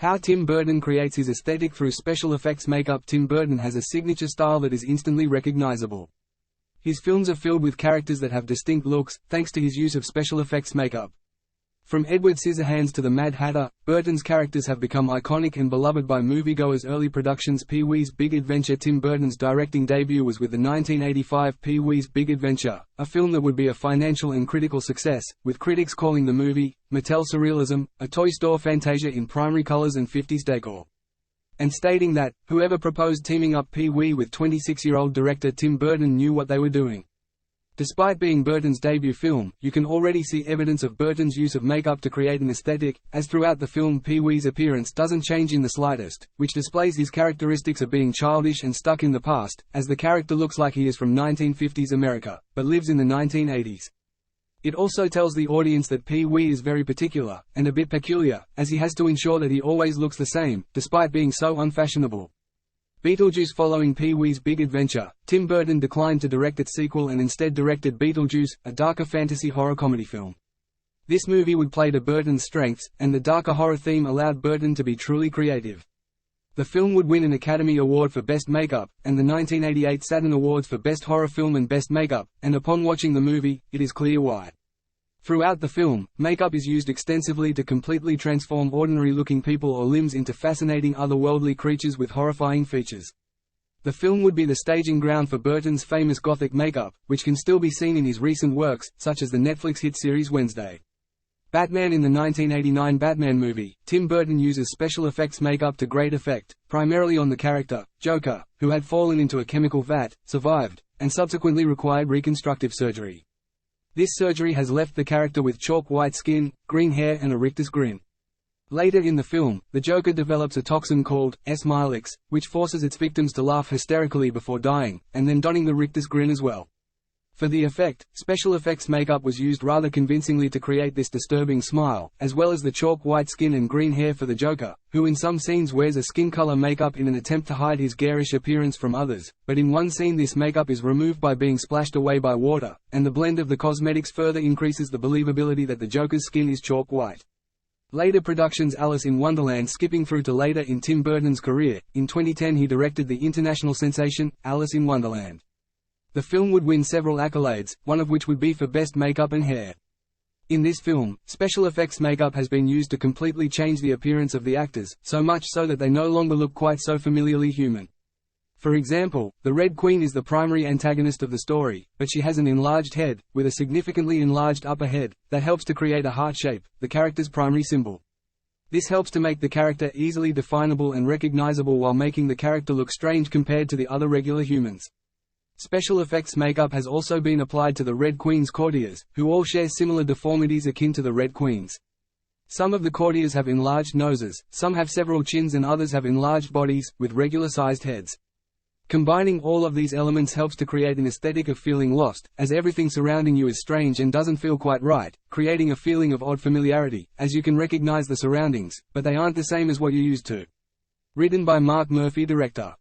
How Tim Burton creates his aesthetic through special effects makeup. Tim Burton has a signature style that is instantly recognizable. His films are filled with characters that have distinct looks, thanks to his use of special effects makeup. From Edward Scissorhands to the Mad Hatter, Burton's characters have become iconic and beloved by moviegoers. Early productions. Pee-wee's Big Adventure. Tim Burton's directing debut was with the 1985 Pee-wee's Big Adventure, a film that would be a financial and critical success, with critics calling the movie Mattel surrealism, a toy store fantasia in primary colors and 50s decor, and stating that whoever proposed teaming up Pee-wee with 26-year-old director Tim Burton knew what they were doing. Despite being Burton's debut film, you can already see evidence of Burton's use of makeup to create an aesthetic, as throughout the film Pee-wee's appearance doesn't change in the slightest, which displays his characteristics of being childish and stuck in the past, as the character looks like he is from 1950s America, but lives in the 1980s. It also tells the audience that Pee-wee is very particular, and a bit peculiar, as he has to ensure that he always looks the same, despite being so unfashionable. Beetlejuice. Following Pee-wee's Big Adventure, Tim Burton declined to direct its sequel and instead directed Beetlejuice, a darker fantasy horror comedy film. This movie would play to Burton's strengths, and the darker horror theme allowed Burton to be truly creative. The film would win an Academy Award for Best Makeup, and the 1988 Saturn Awards for Best Horror Film and Best Makeup, and upon watching the movie, it is clear why. Throughout the film, makeup is used extensively to completely transform ordinary-looking people or limbs into fascinating otherworldly creatures with horrifying features. The film would be the staging ground for Burton's famous Gothic makeup, which can still be seen in his recent works, such as the Netflix hit series Wednesday. Batman. In the 1989 Batman movie, Tim Burton uses special effects makeup to great effect, primarily on the character, Joker, who had fallen into a chemical vat, survived, and subsequently required reconstructive surgery. This surgery has left the character with chalk white skin, green hair and a rictus grin. Later in the film, the Joker develops a toxin called S-Milix, which forces its victims to laugh hysterically before dying, and then donning the rictus grin as well. For the effect, special effects makeup was used rather convincingly to create this disturbing smile, as well as the chalk white skin and green hair for the Joker, who in some scenes wears a skin color makeup in an attempt to hide his garish appearance from others, but in one scene this makeup is removed by being splashed away by water, and the blend of the cosmetics further increases the believability that the Joker's skin is chalk white. Later productions. Alice in Wonderland. Skipping through to later in Tim Burton's career, in 2010 he directed the international sensation, Alice in Wonderland. The film would win several accolades, one of which would be for best makeup and hair. In this film, special effects makeup has been used to completely change the appearance of the actors, so much so that they no longer look quite so familiarly human. For example, the Red Queen is the primary antagonist of the story, but she has an enlarged head, with a significantly enlarged upper head, that helps to create a heart shape, the character's primary symbol. This helps to make the character easily definable and recognizable while making the character look strange compared to the other regular humans. Special effects makeup has also been applied to the Red Queen's courtiers, who all share similar deformities akin to the Red Queen's. Some of the courtiers have enlarged noses, some have several chins and others have enlarged bodies, with regular-sized heads. Combining all of these elements helps to create an aesthetic of feeling lost, as everything surrounding you is strange and doesn't feel quite right, creating a feeling of odd familiarity, as you can recognize the surroundings, but they aren't the same as what you're used to. Written by Mark Murphy. Director